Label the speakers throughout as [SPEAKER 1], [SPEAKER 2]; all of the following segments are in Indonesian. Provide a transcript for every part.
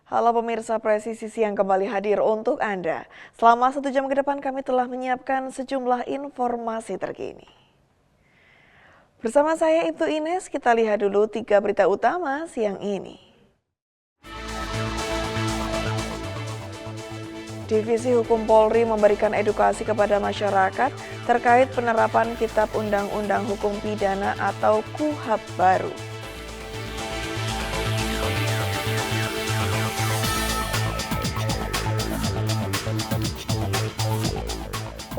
[SPEAKER 1] Halo pemirsa Presisi Siang kembali hadir untuk Anda. Selama 1 jam ke depan kami telah menyiapkan sejumlah informasi terkini. Bersama saya Ibtu Ines, kita lihat dulu 3 berita utama siang ini. Divisi Hukum Polri memberikan edukasi kepada masyarakat terkait penerapan Kitab Undang-Undang Hukum Pidana atau KUHP baru.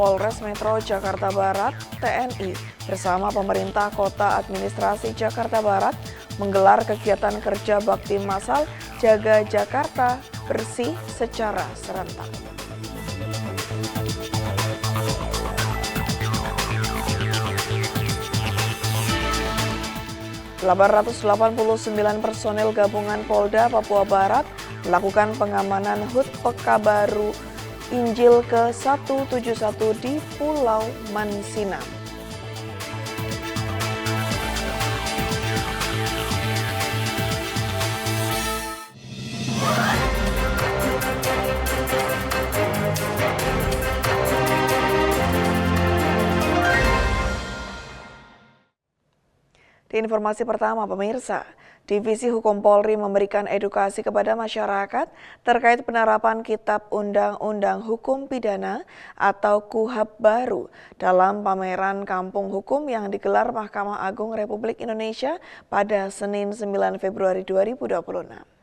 [SPEAKER 1] Polres Metro Jakarta Barat, TNI, bersama pemerintah Kota Administrasi Jakarta Barat menggelar kegiatan kerja bakti massal Jaga Jakarta Bersih secara serentak. ...889 personel gabungan Polda Papua Barat melakukan pengamanan HUT Pekabaru Injil ke-171 di Pulau Mansinam. Di informasi pertama, pemirsa, Divisi Hukum Polri memberikan edukasi kepada masyarakat terkait penerapan Kitab Undang-Undang Hukum Pidana atau KUHP baru dalam pameran Kampung Hukum yang digelar Mahkamah Agung Republik Indonesia pada Senin 9 Februari 2026.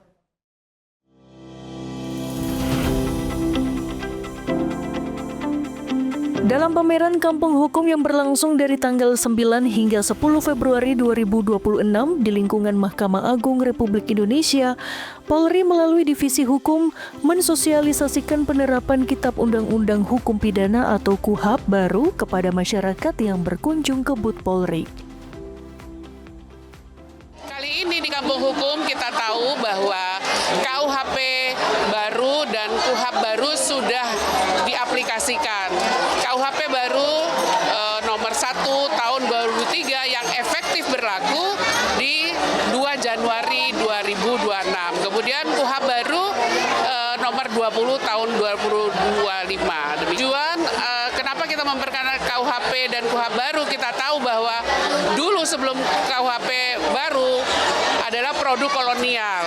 [SPEAKER 2] Dalam pameran Kampung Hukum yang berlangsung dari tanggal 9 hingga 10 Februari 2026 di lingkungan Mahkamah Agung Republik Indonesia, Polri melalui Divisi Hukum mensosialisasikan penerapan Kitab Undang-Undang Hukum Pidana atau KUHP baru kepada masyarakat yang berkunjung ke BUT Polri.
[SPEAKER 3] Kali ini di Kampung Hukum kita tahu bahwa KUHP baru dan KUHP baru sudah diaplikasikan. KUHP baru nomor 1 tahun 2003 yang efektif berlaku di 2 Januari 2026. Kemudian KUHP baru nomor 20 tahun 2025. Tujuan kenapa kita memperkenalkan KUHP dan KUHP baru, kita tahu bahwa dulu sebelum KUHP baru adalah produk kolonial,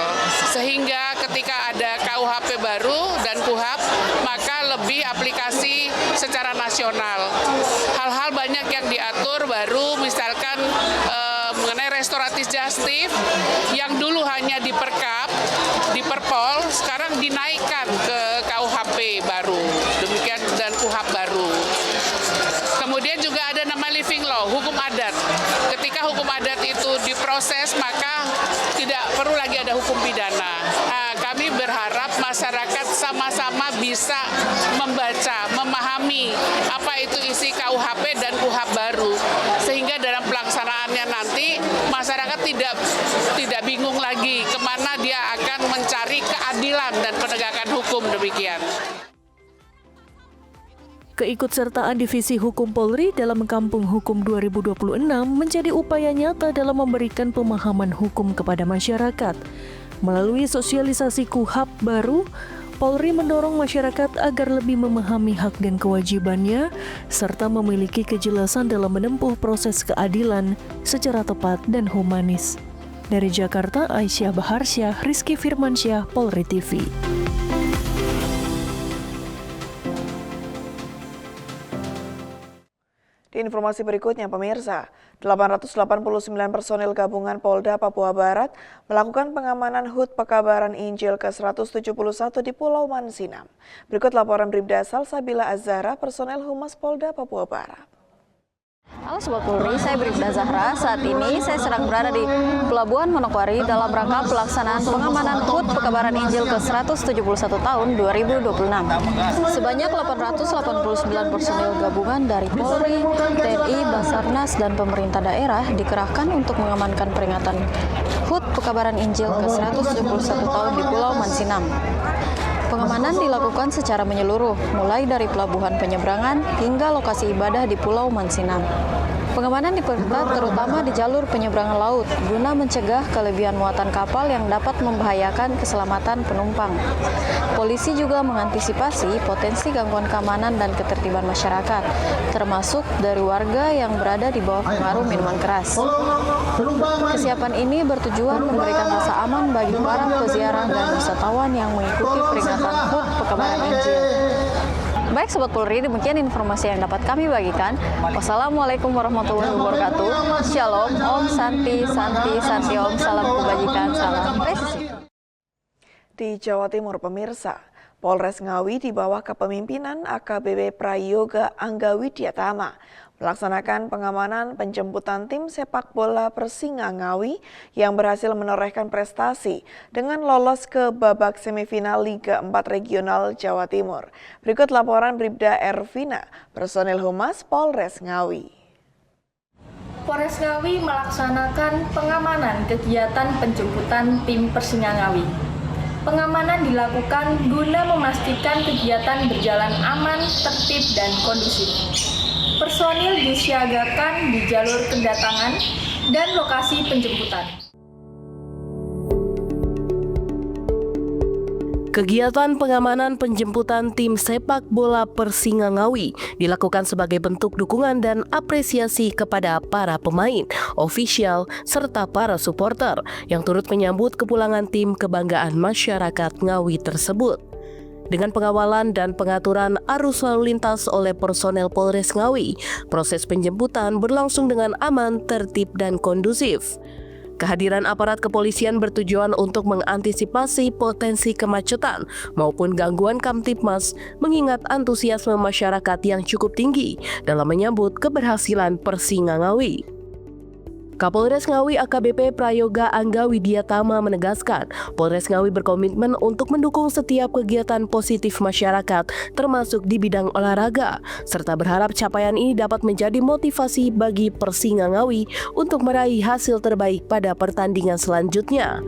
[SPEAKER 3] sehingga ketika ada KUHP baru dan KUHP maka lebih aplikasi secara nasional. Hal-hal banyak yang diatur baru, misalkan mengenai restoratif justice yang dulu hanya di Perkap, di Perpol, sekarang dinaikkan ke KUHP baru, demikian dan KUHP baru. Kemudian juga ada nama living law, hukum adat. Ketika hukum adat itu diproses, maka tidak perlu lagi ada hukum pidana. Nah, kami berharap masyarakat sama-sama bisa membaca, memahami apa itu isi KUHP dan KUHP baru, sehingga dalam pelaksanaannya nanti masyarakat tidak bingung lagi kemana dia akan mencari keadilan dan penegakan hukum, demikian.
[SPEAKER 2] Keikutsertaan Divisi Hukum Polri dalam Kampung Hukum 2026 menjadi upaya nyata dalam memberikan pemahaman hukum kepada masyarakat. Melalui sosialisasi KUHP baru, Polri mendorong masyarakat agar lebih memahami hak dan kewajibannya, serta memiliki kejelasan dalam menempuh proses keadilan secara tepat dan humanis. Dari Jakarta, Aisyah Baharsyah, Rizky Firmansyah, Polri TV.
[SPEAKER 1] Di informasi berikutnya, pemirsa, 889 personel gabungan Polda Papua Barat melakukan pengamanan HUT Pekabaran Injil ke-171 di Pulau Mansinam. Berikut laporan Bribda Salsabila Azhara, personel Humas Polda Papua Barat.
[SPEAKER 4] Halo Sobat Polri, saya Bribda Zahra. Saat ini saya sedang berada di Pelabuhan Manokwari dalam rangka pelaksanaan pengamanan HUT Pekabaran Injil ke-171 tahun 2026. Sebanyak 889 personel gabungan dari Polri, TNI, Basarnas, dan pemerintah daerah dikerahkan untuk mengamankan peringatan HUT Pekabaran Injil ke-171 tahun di Pulau Mansinam. Pengamanan dilakukan secara menyeluruh, mulai dari pelabuhan penyeberangan hingga lokasi ibadah di Pulau Mansinam. Pengamanan diperketat terutama di jalur penyeberangan laut guna mencegah kelebihan muatan kapal yang dapat membahayakan keselamatan penumpang. Polisi juga mengantisipasi potensi gangguan keamanan dan ketertiban masyarakat, termasuk dari warga yang berada di bawah pengaruh minuman keras. Kesiapan ini bertujuan memberikan rasa aman bagi para peziarah dan wisatawan yang mengikuti peringatan HUT Pekebaran Injil. Baik Sobat Polri, demikian informasi yang dapat kami bagikan. Wassalamualaikum warahmatullahi wabarakatuh. Shalom, Om Santi, Santi, Santi Om, salam kebajikan, salam presisi.
[SPEAKER 1] Di Jawa Timur, pemirsa, Polres Ngawi di bawah kepemimpinan AKBP Prayoga Angga Widyatama melaksanakan pengamanan penjemputan tim sepak bola Persinga Ngawi yang berhasil menorehkan prestasi dengan lolos ke babak semifinal Liga 4 Regional Jawa Timur. Berikut laporan Bribda Ervina, personil Humas Polres Ngawi.
[SPEAKER 5] Polres Ngawi melaksanakan pengamanan kegiatan penjemputan tim Persinga Ngawi. Pengamanan dilakukan guna memastikan kegiatan berjalan aman, tertib, dan kondusif. Personil disiagakan di jalur kedatangan dan lokasi penjemputan.
[SPEAKER 2] Kegiatan pengamanan penjemputan tim sepak bola Persinga Ngawi dilakukan sebagai bentuk dukungan dan apresiasi kepada para pemain, ofisial, serta para supporter yang turut menyambut kepulangan tim kebanggaan masyarakat Ngawi tersebut. Dengan pengawalan dan pengaturan arus lalu lintas oleh personel Polres Ngawi, proses penjemputan berlangsung dengan aman, tertib, dan kondusif. Kehadiran aparat kepolisian bertujuan untuk mengantisipasi potensi kemacetan maupun gangguan Kamtibmas, mengingat antusiasme masyarakat yang cukup tinggi dalam menyambut keberhasilan Persinga Ngawi. Kapolres Ngawi AKBP Prayoga Angga Widyatama menegaskan, Polres Ngawi berkomitmen untuk mendukung setiap kegiatan positif masyarakat, termasuk di bidang olahraga, serta berharap capaian ini dapat menjadi motivasi bagi Persinga Ngawi untuk meraih hasil terbaik pada pertandingan selanjutnya.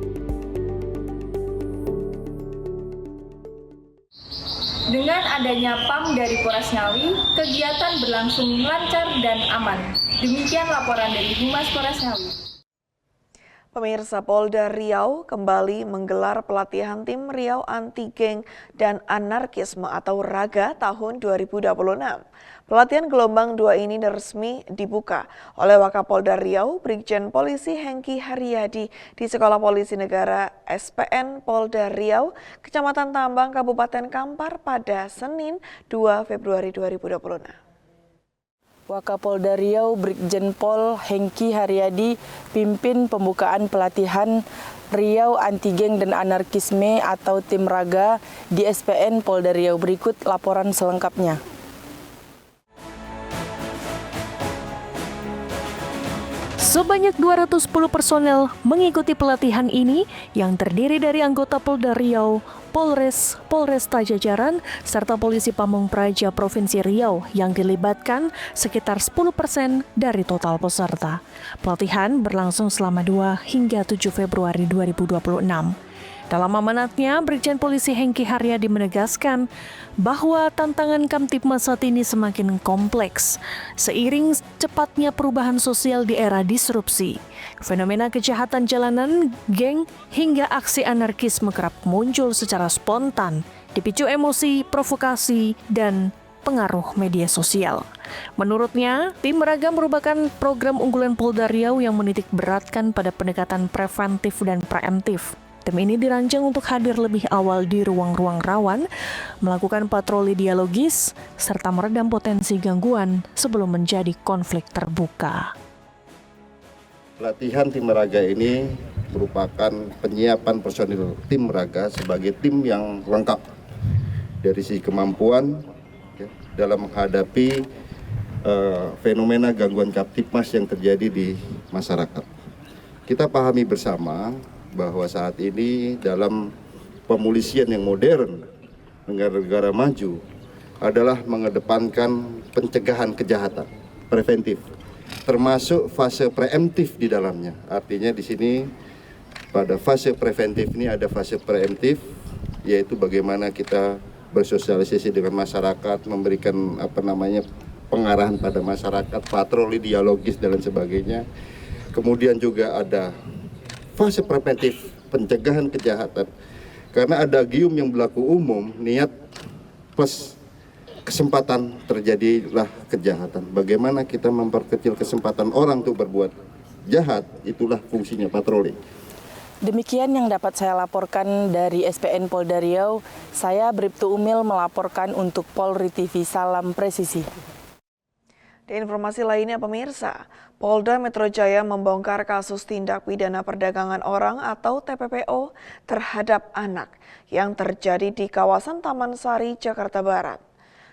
[SPEAKER 5] Dengan adanya PAM dari Polres Ngawi, kegiatan berlangsung lancar dan aman. Demikian laporan dari Humas Polres Ngawi.
[SPEAKER 1] Pemirsa, Polda Riau kembali menggelar pelatihan tim Riau Anti Geng dan Anarkisme atau RAGA tahun 2026. Pelatihan gelombang 2 ini resmi dibuka oleh Wakapolda Riau, Brigjen Polisi Hengki Haryadi di Sekolah Polisi Negara SPN Polda Riau, Kecamatan Tambang, Kabupaten Kampar pada Senin 2 Februari 2026.
[SPEAKER 6] Wakapolda Riau Brigjen Pol Hengki Haryadi pimpin pembukaan pelatihan Riau Anti Geng dan Anarkisme atau tim RAGA di SPN Polda Riau. Berikut laporan selengkapnya.
[SPEAKER 2] Sebanyak 210 personel mengikuti pelatihan ini yang terdiri dari anggota Polda Riau, Polres, Polresta Jajaran, serta Polisi Pamung Praja Provinsi Riau yang dilibatkan sekitar 10% dari total peserta. Pelatihan berlangsung selama 2 hingga 7 Februari 2026. Dalam amanatnya, Brigjen Polisi Hengki Haryadi menegaskan bahwa tantangan Kamtibmas saat ini semakin kompleks. Seiring cepatnya perubahan sosial di era disrupsi, fenomena kejahatan jalanan, geng, hingga aksi anarkisme kerap muncul secara spontan, dipicu emosi, provokasi, dan pengaruh media sosial. Menurutnya, tim RAGA merupakan program unggulan Polda Riau yang menitik beratkan pada pendekatan preventif dan preemptif. Tim ini dirancang untuk hadir lebih awal di ruang-ruang rawan, melakukan patroli dialogis, serta meredam potensi gangguan sebelum menjadi konflik terbuka.
[SPEAKER 7] Pelatihan tim RAGA ini merupakan penyiapan personil tim RAGA sebagai tim yang lengkap dari sisi kemampuan dalam menghadapi fenomena gangguan Kamtibmas yang terjadi di masyarakat. Kita pahami bersama bahwa saat ini dalam pemolisian yang modern negara-negara maju adalah mengedepankan pencegahan kejahatan preventif, termasuk fase preemptif di dalamnya. Artinya di sini pada fase preventif ini ada fase preemptif, yaitu bagaimana kita bersosialisasi dengan masyarakat, memberikan pengarahan pada masyarakat, patroli dialogis dan lain sebagainya. Kemudian juga ada fase preventif pencegahan kejahatan. Karena ada gium yang berlaku umum, niat plus kesempatan terjadilah kejahatan. Bagaimana kita memperkecil kesempatan orang untuk berbuat jahat, itulah fungsinya patroli.
[SPEAKER 6] Demikian yang dapat saya laporkan dari SPN Polda Riau. Saya Bribtu Umil melaporkan untuk Polri TV. Salam presisi.
[SPEAKER 1] Di informasi lainnya pemirsa, Polda Metro Jaya membongkar kasus tindak pidana perdagangan orang atau TPPO terhadap anak yang terjadi di kawasan Taman Sari, Jakarta Barat.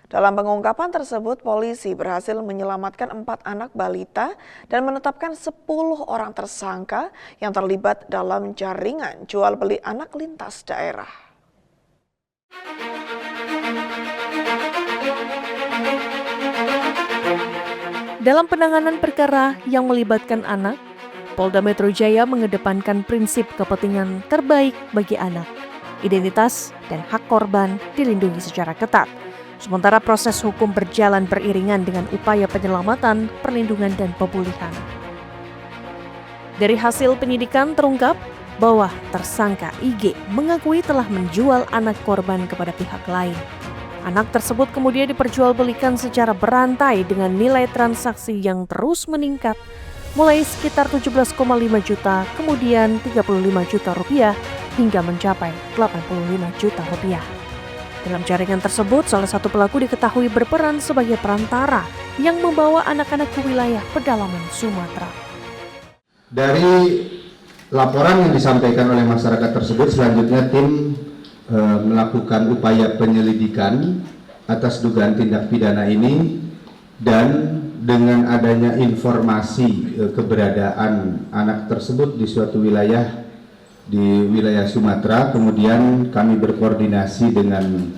[SPEAKER 1] Dalam pengungkapan tersebut, polisi berhasil menyelamatkan 4 anak balita dan menetapkan 10 orang tersangka yang terlibat dalam jaringan jual beli anak lintas daerah.
[SPEAKER 2] Dalam penanganan perkara yang melibatkan anak, Polda Metro Jaya mengedepankan prinsip kepentingan terbaik bagi anak. Identitas dan hak korban dilindungi secara ketat. Sementara proses hukum berjalan beriringan dengan upaya penyelamatan, perlindungan, dan pemulihan. Dari hasil penyidikan terungkap bahwa tersangka IG mengakui telah menjual anak korban kepada pihak lain. Anak tersebut kemudian diperjualbelikan secara berantai dengan nilai transaksi yang terus meningkat, mulai sekitar 17,5 juta, kemudian 35 juta rupiah, hingga mencapai 85 juta rupiah. Dalam jaringan tersebut, salah satu pelaku diketahui berperan sebagai perantara yang membawa anak-anak ke wilayah pedalaman Sumatera.
[SPEAKER 8] Dari laporan yang disampaikan oleh masyarakat tersebut, selanjutnya tim melakukan upaya penyelidikan atas dugaan tindak pidana ini, dan dengan adanya informasi keberadaan anak tersebut di suatu wilayah di wilayah Sumatera, kemudian kami berkoordinasi dengan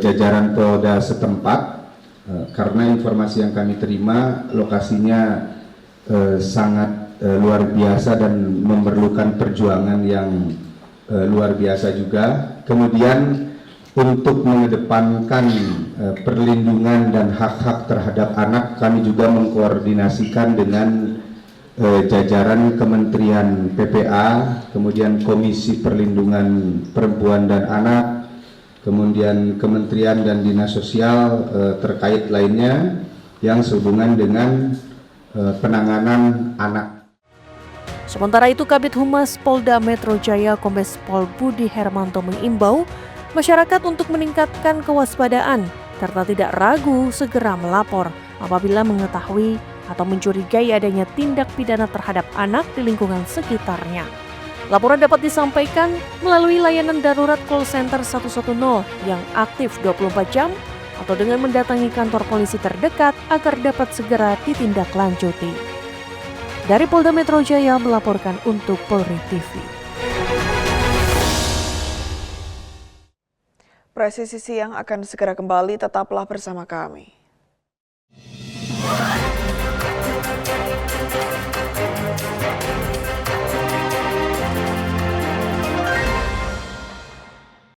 [SPEAKER 8] jajaran Polda setempat karena informasi yang kami terima lokasinya sangat luar biasa dan memerlukan perjuangan yang luar biasa juga. Kemudian untuk mengedepankan perlindungan dan hak-hak terhadap anak, kami juga mengkoordinasikan dengan jajaran Kementerian PPA, kemudian Komisi Perlindungan Perempuan dan Anak, kemudian Kementerian dan Dinas Sosial terkait lainnya yang sehubungan dengan penanganan anak.
[SPEAKER 2] Sementara itu, Kabid Humas Polda Metro Jaya Kombes Pol Budi Hermanto mengimbau masyarakat untuk meningkatkan kewaspadaan serta tidak ragu segera melapor apabila mengetahui atau mencurigai adanya tindak pidana terhadap anak di lingkungan sekitarnya. Laporan dapat disampaikan melalui layanan darurat call center 110 yang aktif 24 jam atau dengan mendatangi kantor polisi terdekat agar dapat segera ditindaklanjuti. Dari Polda Metro Jaya melaporkan untuk Polri TV.
[SPEAKER 1] Presisi Siang akan segera kembali, tetaplah bersama kami.